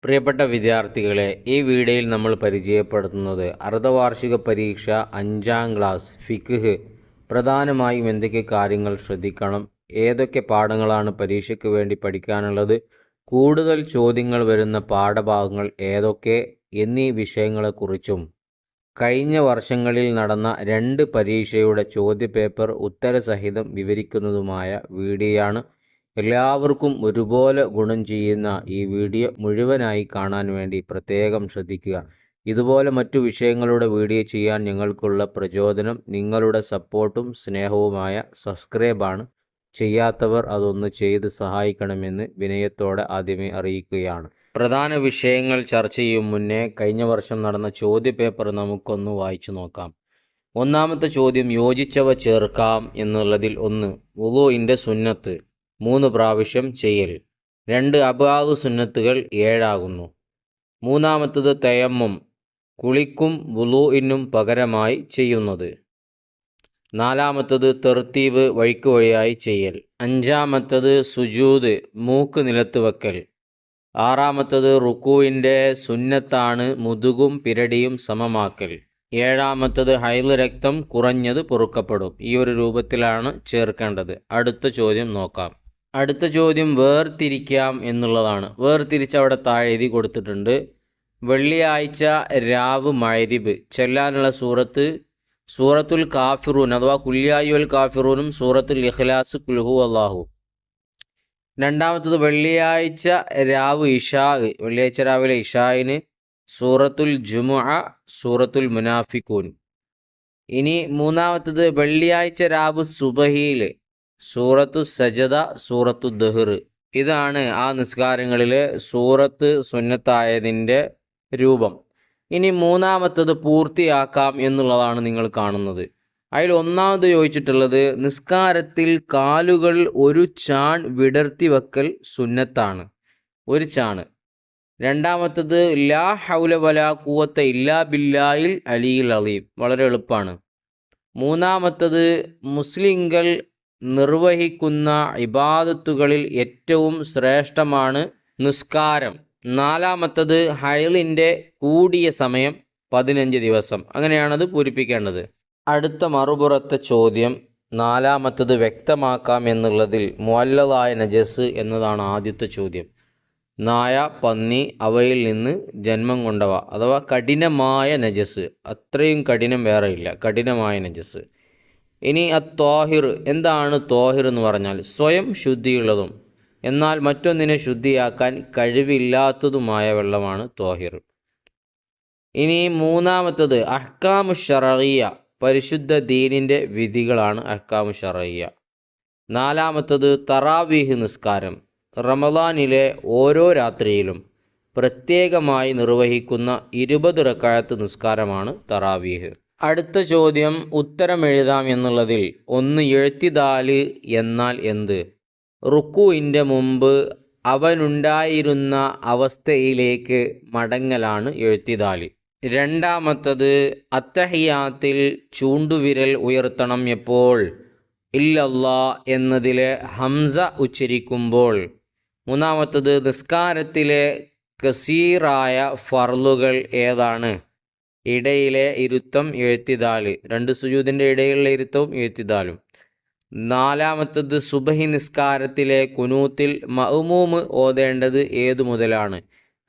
പ്രിയപ്പെട്ട വിദ്യാർത്ഥികളെ, ഈ വീഡിയോയിൽ നമ്മൾ പരിചയപ്പെടുത്തുന്നത് അർദ്ധവാർഷിക പരീക്ഷ 5ാം ക്ലാസ് ഫിഖ്ഹ് പ്രധാനമായും എന്തൊക്കെ കാര്യങ്ങൾ ശ്രദ്ധിക്കണം, ഏതൊക്കെ പാഠങ്ങളാണ് പരീക്ഷയ്ക്ക് വേണ്ടി പഠിക്കാനുള്ളത്, കൂടുതൽ ചോദ്യങ്ങൾ വരുന്ന പാഠഭാഗങ്ങൾ ഏതൊക്കെ എന്നീ വിഷയങ്ങളെക്കുറിച്ചും കഴിഞ്ഞ വർഷങ്ങളിൽ നടന്ന 2 പരീക്ഷയുടെ ചോദ്യപേപ്പർ ഉത്തരസഹിതം വിവരിക്കുന്നതുമായ വീഡിയോയാണ്. എല്ലാവർക്കും ഒരുപോലെ ഗുണം ചെയ്യുന്ന ഈ വീഡിയോ മുഴുവനായി കാണാൻ വേണ്ടി പ്രത്യേകം ശ്രദ്ധിക്കുക. ഇതുപോലെ മറ്റു വിഷയങ്ങളുടെ വീഡിയോ ചെയ്യാൻ ഞങ്ങൾക്കുള്ള പ്രചോദനം നിങ്ങളുടെ സപ്പോർട്ടും സ്നേഹവുമായ സബ്സ്ക്രൈബാണ്. ചെയ്യാത്തവർ അതൊന്ന് ചെയ്ത് സഹായിക്കണമെന്ന് വിനയത്തോടെ ആദ്യമേ അറിയിക്കുകയാണ്. പ്രധാന വിഷയങ്ങൾ ചർച്ച ചെയ്യും മുന്നേ കഴിഞ്ഞ വർഷം നടന്ന ചോദ്യപേപ്പർ നമുക്കൊന്ന് വായിച്ചു നോക്കാം. ഒന്നാമത്തെ ചോദ്യം, യോജിച്ചവ ചേർക്കാം എന്നുള്ളതിൽ 1 വുളൂഇൻ്റെ സുന്നത്ത് 3 പ്രാവശ്യം ചെയ്യൽ. 2 അബ്ആദ് സുന്നത്തുകൾ 7 ആകുന്നു. മൂന്നാമത്തത് തയമ്മും, കുളിക്കും വുളൂഇനും പകരമായി ചെയ്യുന്നത്. നാലാമത്തത് തെർത്തീബ്, വഴിക്ക് വഴിയായി ചെയ്യൽ. 5ാമത്തത് സുജൂദ്, മൂക്ക് നിലത്ത് വെക്കൽ. 6ാമത്തത് റുക്കൂഇൻ്റെ സുന്നത്താണ് മുതുകും പിരടിയും സമമാക്കൽ. 7ാമത്തത് ഹൈള്, രക്തം കുറഞ്ഞത് പൊറുക്കപ്പെടും. ഈ ഒരു രൂപത്തിലാണ് ചേർക്കേണ്ടത്. അടുത്ത ചോദ്യം നോക്കാം. അടുത്ത ചോദ്യം വേർതിരിക്കാം എന്നുള്ളതാണ്. വേർതിരിച്ച് അവിടെ താഴെ എഴുതി കൊടുത്തിട്ടുണ്ട്. വെള്ളിയാഴ്ച രാവ് മഗ്‌രിബ് ചൊല്ലാനുള്ള സൂറത്തുൽ കാഫിറൂൻ അഥവാ കുല്യായുൽ കാഫിറൂനും സൂറത്തുൽ ഇഖ്ലാസ് കുൽഹു അല്ലാഹു. രണ്ടാമത്തത് വെള്ളിയാഴ്ച രാവ് ഇഷാ, വെള്ളിയാഴ്ച രാവിലെ ഇഷായിന് സൂറത്തുൽ ജുമുഅ, സൂറത്തുൽ മുനാഫിഖൂൻ. ഇനി മൂന്നാമത്തത് വെള്ളിയാഴ്ച രാവ് സുബഹിയിൽ സൂറത്തു സജദ, സൂറത്തു ദഹ്ർ. ഇതാണ് ആ നിസ്കാരങ്ങളിലെ സൂറത്ത് സുന്നത്തായതിൻ്റെ രൂപം. ഇനി മൂന്നാമത്തത് പൂർത്തിയാക്കാം എന്നുള്ളതാണ് നിങ്ങൾ കാണുന്നത്. അതിൽ ഒന്നാമത് ചോദിച്ചിട്ടുള്ളത് നിസ്കാരത്തിൽ കാലുകൾ ഒരു ചാൺ വിടർത്തി വെക്കൽ സുന്നത്താണ്, ഒരു ചാണ്. രണ്ടാമത്തത് ലാ ഹൗല വലാ ഖുവത്ത ഇല്ലാ ബില്ലാഹിൽ അലിയിൽ അലീം, വളരെ എളുപ്പമാണ്. മൂന്നാമത്തത് മുസ്ലിങ്ങൾ നിർവഹിക്കുന്ന ഇബാദത്തുകളിൽ ഏറ്റവും ശ്രേഷ്ഠമാണ് നിസ്കാരം. നാലാമത്തത് ഹൈളിൻ്റെ കൂടിയ സമയം 15 ദിവസം. അങ്ങനെയാണത് പൂരിപ്പിക്കേണ്ടത്. അടുത്ത മറുപുറത്തെ ചോദ്യം, നാലാമത്തത് വ്യക്തമാക്കാം എന്നുള്ളതിൽ മുഅല്ലലായ നജസ് എന്നതാണ് ആദ്യത്തെ ചോദ്യം. നായ, പന്നി, അവയിൽ നിന്ന് ജന്മം കൊണ്ടവ അഥവാ കഠിനമായ നജസ്. അത്രയും കഠിനം വേറെ ഇല്ല, കഠിനമായ നജസ്. ഇനി ത്വാഹിർ, എന്താണ് ത്വാഹിർ എന്ന് പറഞ്ഞാൽ? സ്വയം ശുദ്ധിയുള്ളതും എന്നാൽ മറ്റൊന്നിനെ ശുദ്ധിയാക്കാൻ കഴിവില്ലാത്തതുമായ വെള്ളമാണ് ത്വാഹിർ. ഇനി മൂന്നാമത്തത് അഹ്കാമു ശർഇയ്യ, പരിശുദ്ധ ദീനിൻ്റെ വിധികളാണ് അഹ്കാമു ശർഇയ്യ. നാലാമത്തത് തറാവീഹ് നിസ്കാരം, റമദാനിലെ ഓരോ രാത്രിയിലും പ്രത്യേകമായി നിർവഹിക്കുന്ന 20 റക്അത്ത് നിസ്കാരമാണ് തറാവീഹ്. അടുത്ത ചോദ്യം ഉത്തരം എഴുതാം എന്നുള്ളതിൽ 1 എഴുത്തിദാല് എന്നാൽ എന്ത്? റുക്കൂഇൻ്റെ മുമ്പ് അവനുണ്ടായിരുന്ന അവസ്ഥയിലേക്ക് മടങ്ങലാണ് എഴുത്തിദാല്. രണ്ടാമത്തത് അത്തഹിയാത്തിൽ ചൂണ്ടുവിരൽ ഉയർത്തണം എപ്പോൾ? ഇല്ലല്ലാ എന്നതിലെ ഹംസ ഉച്ചരിക്കുമ്പോൾ. മൂന്നാമത്തത് നിസ്കാരത്തിലെ കസീറായ ഫർളുകൾ ഏതാണ്? ഇടയിലെ ഇരുത്തം എഴുത്തിദാല്, 2 സുജൂദിൻ്റെ ഇടയിലുള്ള ഇരുത്തവും എഴുത്തിദാലും. നാലാമത്തത് സുബഹി നിസ്കാരത്തിലെ കുനൂത്തിൽ മഅ്മൂമ് ഓതേണ്ടത് ഏതു മുതലാണ്?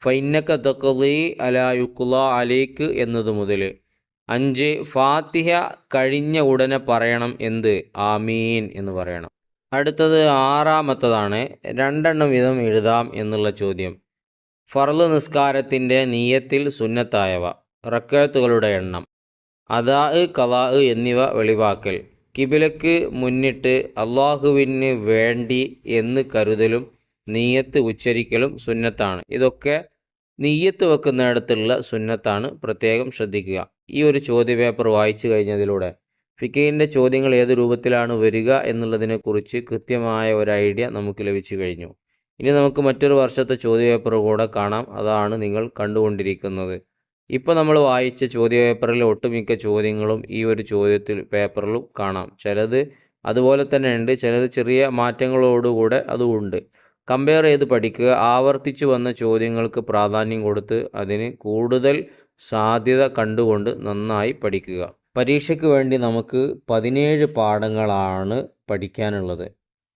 ഫൈന്നക തഖ്ളീ അലാ യുഖ്ളാ അലൈക്ക് എന്നത് മുതൽ. 5 ഫാത്തിഹ കഴിഞ്ഞ ഉടനെ പറയണം എന്ത്? ആമീൻ എന്ന് പറയണം. അടുത്തത് 6ാമത്തതാണ്. 2 വീതം എഴുതാം എന്നുള്ള ചോദ്യം. ഫർള് നിസ്കാരത്തിൻ്റെ നിയ്യത്തിൽ സുന്നത്തായവ, റക്അത്തുകളുടെ എണ്ണം, അദാ, ഖളാ എന്നിവ വെളിവാക്കൽ, കിബിലക്ക് മുന്നിട്ട് അള്ളാഹുവിന് വേണ്ടി എന്ന് കരുതലും നിയ്യത്ത് ഉച്ചരിക്കലും സുന്നത്താണ്. ഇതൊക്കെ നിയ്യത്ത് വെക്കുന്നിടത്തുള്ള സുന്നത്താണ്, പ്രത്യേകം ശ്രദ്ധിക്കുക. ഈ ഒരു ചോദ്യപേപ്പർ വായിച്ചു കഴിഞ്ഞതിലൂടെ ഫിഖിൻ്റെ ചോദ്യങ്ങൾ ഏത് രൂപത്തിലാണ് വരിക എന്നുള്ളതിനെക്കുറിച്ച് കൃത്യമായ ഒരു ഐഡിയ നമുക്ക് ലഭിച്ചു കഴിഞ്ഞു. ഇനി നമുക്ക് മറ്റൊരു വർഷത്തെ ചോദ്യപേപ്പർ കൂടെ കാണാം. അതാണ് നിങ്ങൾ കണ്ടുകൊണ്ടിരിക്കുന്നത്. ഇപ്പോൾ നമ്മൾ വായിച്ച ചോദ്യപേപ്പറിലെ ഒട്ടുമിക്ക ചോദ്യങ്ങളും ഈ ഒരു പേപ്പറിലും കാണാം. ചിലത് അതുപോലെ തന്നെ ഉണ്ട്, ചിലത് ചെറിയ മാറ്റങ്ങളോടുകൂടെ അതുമുണ്ട്. കമ്പയർ ചെയ്ത് പഠിക്കുക. ആവർത്തിച്ച് വന്ന ചോദ്യങ്ങൾക്ക് പ്രാധാന്യം കൊടുത്ത് അതിന് കൂടുതൽ സാധ്യത കണ്ടുകൊണ്ട് നന്നായി പഠിക്കുക. പരീക്ഷയ്ക്ക് വേണ്ടി നമുക്ക് 17 പാഠങ്ങളാണ് പഠിക്കാനുള്ളത്.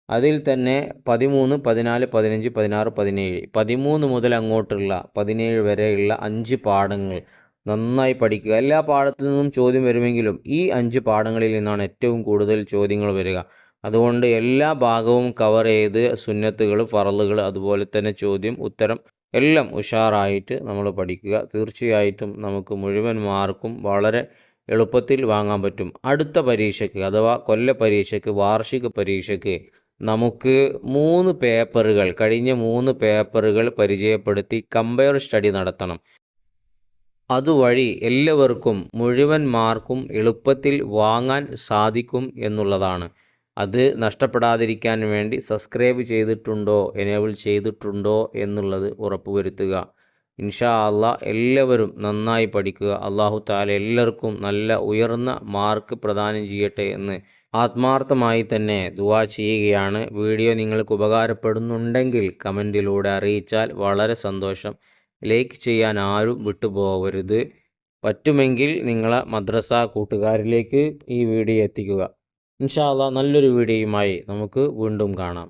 അതിൽ തന്നെ 13, 14, 15, 16, 17, 13 മുതൽ അങ്ങോട്ടുള്ള 17 വരെയുള്ള 5 പാഠങ്ങൾ നന്നായി പഠിക്കുക. എല്ലാ പാഠത്തിൽ നിന്നും ചോദ്യം വരുമെങ്കിലും ഈ 5 പാഠങ്ങളിൽ നിന്നാണ് ഏറ്റവും കൂടുതൽ ചോദ്യങ്ങൾ വരിക. അതുകൊണ്ട് എല്ലാ ഭാഗവും കവർ ചെയ്ത് സുന്നത്തുകൾ, ഫറളുകൾ, അതുപോലെ തന്നെ ചോദ്യം, ഉത്തരം എല്ലാം ഉഷാറായിട്ട് നമ്മൾ പഠിക്കുക. തീർച്ചയായിട്ടും നമുക്ക് മുഴുവൻ മാർക്കും വളരെ എളുപ്പത്തിൽ വാങ്ങാൻ പറ്റും. അടുത്ത പരീക്ഷയ്ക്ക് അഥവാ കൊല്ല പരീക്ഷയ്ക്ക്, വാർഷിക പരീക്ഷയ്ക്ക് നമുക്ക് 3 പേപ്പറുകൾ, കഴിഞ്ഞ 3 പേപ്പറുകൾ പരിചയപ്പെടുത്തി കമ്പയർ സ്റ്റഡി നടത്തണം. അതുവഴി എല്ലാവർക്കും മുഴുവൻ മാർക്കും എളുപ്പത്തിൽ വാങ്ങാൻ സാധിക്കും എന്നുള്ളതാണ്. അത് നഷ്ടപ്പെടാതിരിക്കാൻ വേണ്ടി സബ്സ്ക്രൈബ് ചെയ്തിട്ടുണ്ടോ, എനേബിൾ ചെയ്തിട്ടുണ്ടോ എന്നുള്ളത് ഉറപ്പുവരുത്തുക. ഇൻഷാ അല്ലാഹ് എല്ലാവരും നന്നായി പഠിക്കുക. അല്ലാഹു തആല എല്ലാവർക്കും നല്ല ഉയർന്ന മാർക്ക് പ്രദാനം ചെയ്യട്ടെ എന്ന് ആത്മാർത്ഥമായി തന്നെ ദുആ ചെയ്യുകയാണ്. വീഡിയോ നിങ്ങൾക്ക് ഉപകാരപ്പെടുന്നുണ്ടെങ്കിൽ കമൻറ്റിലൂടെ അറിയിച്ചാൽ വളരെ സന്തോഷം. ലൈക്ക് ചെയ്യാൻ ആരും വിട്ടുപോകരുത്. പറ്റുമെങ്കിൽ നിങ്ങളെ മദ്രസ കൂട്ടുകാരിലേക്ക് ഈ വീഡിയോ എത്തിക്കുക. ഇൻഷാ അല്ലാഹ് നല്ലൊരു വീഡിയോയുമായി നമുക്ക് വീണ്ടും കാണാം.